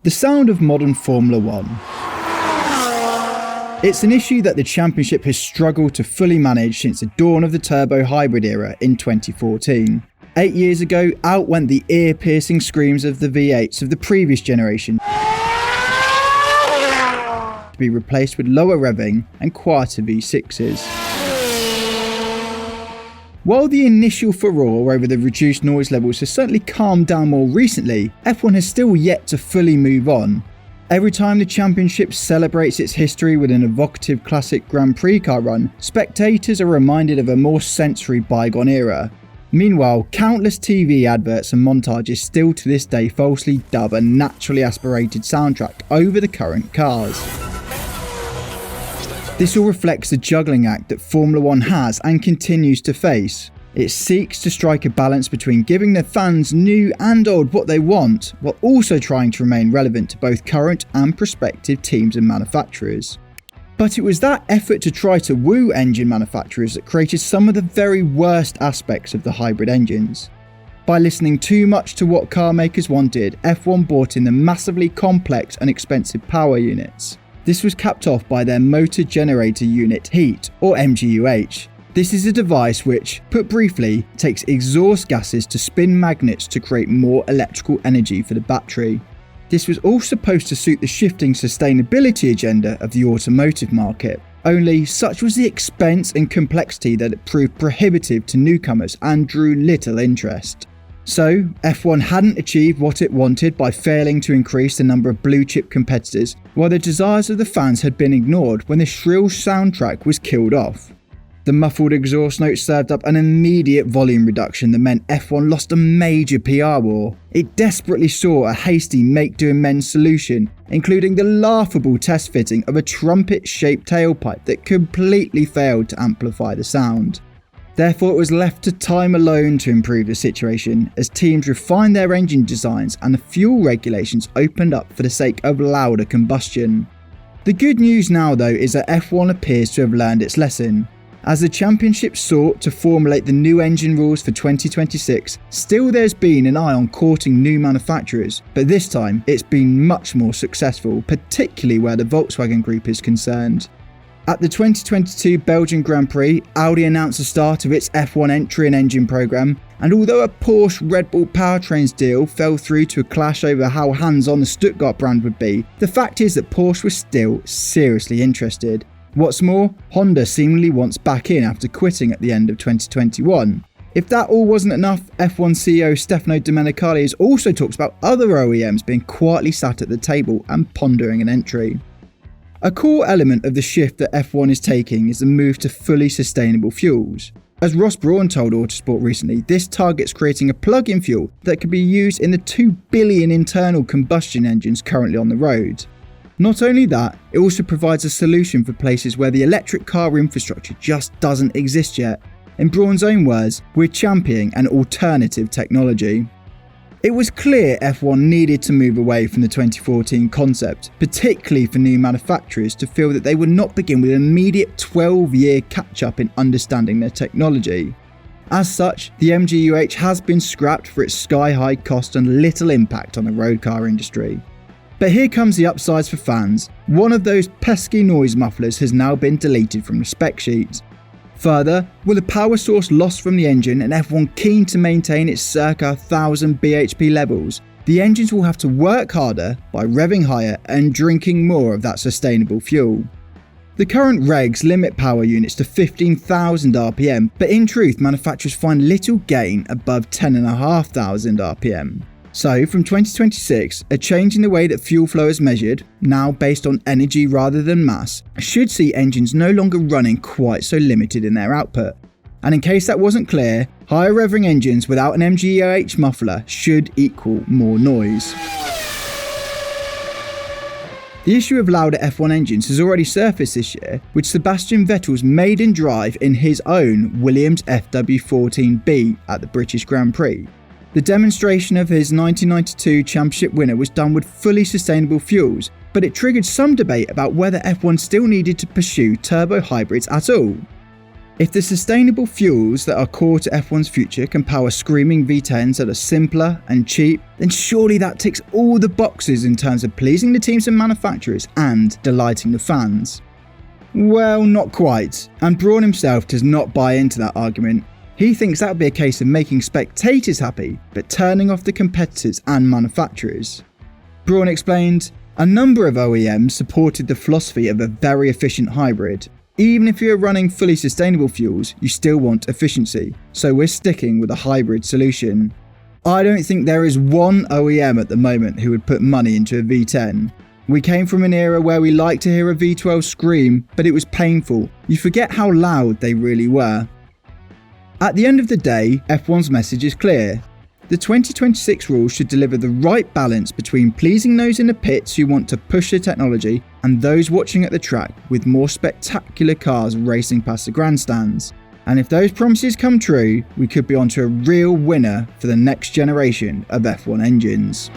The sound of modern Formula One. It's an issue that the championship has struggled to fully manage since the dawn of the turbo hybrid era in 2014. 8 years ago, out went the ear-piercing screams of the V8s of the previous generation, to be replaced with lower revving and quieter V6s. While the initial furore over the reduced noise levels has certainly calmed down more recently, F1 has still yet to fully move on. Every time the championship celebrates its history with an evocative classic Grand Prix car run, spectators are reminded of a more sensory bygone era. Meanwhile, countless TV adverts and montages still to this day falsely dub a naturally aspirated soundtrack over the current cars. This all reflects the juggling act that Formula One has and continues to face. It seeks to strike a balance between giving their fans new and old what they want, while also trying to remain relevant to both current and prospective teams and manufacturers. But it was that effort to try to woo engine manufacturers that created some of the very worst aspects of the hybrid engines. By listening too much to what car makers wanted, F1 brought in the massively complex and expensive power units. This was capped off by their motor generator unit heat, or MGU-H. This is a device which, put briefly, takes exhaust gases to spin magnets to create more electrical energy for the battery. This was all supposed to suit the shifting sustainability agenda of the automotive market. Only such was the expense and complexity that it proved prohibitive to newcomers and drew little interest. So, F1 hadn't achieved what it wanted by failing to increase the number of blue-chip competitors, while the desires of the fans had been ignored when the shrill soundtrack was killed off. The muffled exhaust notes served up an immediate volume reduction that meant F1 lost a major PR war. It desperately saw a hasty make-do-amends solution, including the laughable test fitting of a trumpet-shaped tailpipe that completely failed to amplify the sound. Therefore, it was left to time alone to improve the situation, as teams refined their engine designs and the fuel regulations opened up for the sake of louder combustion. The good news now, though, is that F1 appears to have learned its lesson. As the championship sought to formulate the new engine rules for 2026, still there's been an eye on courting new manufacturers, but this time it's been much more successful, particularly where the Volkswagen Group is concerned. At the 2022 Belgian Grand Prix, Audi announced the start of its F1 entry and engine program, and although a Porsche Red Bull powertrains deal fell through to a clash over how hands-on the Stuttgart brand would be, the fact is that Porsche was still seriously interested. What's more, Honda seemingly wants back in after quitting at the end of 2021. If that all wasn't enough, F1 CEO Stefano Domenicali has also talked about other OEMs being quietly sat at the table and pondering an entry. A core element of the shift that F1 is taking is the move to fully sustainable fuels. As Ross Brawn told Autosport recently, this targets creating a plug-in fuel that could be used in the 2 billion internal combustion engines currently on the road. Not only that, it also provides a solution for places where the electric car infrastructure just doesn't exist yet. In Brawn's own words, we're championing an alternative technology. It was clear F1 needed to move away from the 2014 concept, particularly for new manufacturers to feel that they would not begin with an immediate 12-year catch-up in understanding their technology. As such, the MGU-H has been scrapped for its sky-high cost and little impact on the road car industry. But here comes the upsides for fans. One of those pesky noise mufflers has now been deleted from the spec sheets. Further, with the power source lost from the engine and F1 keen to maintain its circa 1000 bhp levels, the engines will have to work harder by revving higher and drinking more of that sustainable fuel. The current regs limit power units to 15,000 RPM, but in truth manufacturers find little gain above 10,500 RPM. So, from 2026, a change in the way that fuel flow is measured, now based on energy rather than mass, should see engines no longer running quite so limited in their output. And in case that wasn't clear, higher revving engines without an MGU-H muffler should equal more noise. The issue of louder F1 engines has already surfaced this year, with Sebastian Vettel's maiden drive in his own Williams FW14B at the British Grand Prix. The demonstration of his 1992 championship winner was done with fully sustainable fuels, but it triggered some debate about whether F1 still needed to pursue turbo hybrids at all. If the sustainable fuels that are core to F1's future can power screaming V10s that are simpler and cheap, then surely that ticks all the boxes in terms of pleasing the teams and manufacturers and delighting the fans. Well, not quite, and Brawn himself does not buy into that argument. He thinks that would be a case of making spectators happy, but turning off the competitors and manufacturers. Brawn explained, "A number of OEMs supported the philosophy of a very efficient hybrid. Even if you're running fully sustainable fuels, you still want efficiency, so we're sticking with a hybrid solution." I don't think there is one OEM at the moment who would put money into a V10. We came from an era where we liked to hear a V12 scream, but it was painful. You forget how loud they really were. At the end of the day, F1's message is clear. The 2026 rules should deliver the right balance between pleasing those in the pits who want to push the technology and those watching at the track with more spectacular cars racing past the grandstands. And if those promises come true, we could be onto a real winner for the next generation of F1 engines.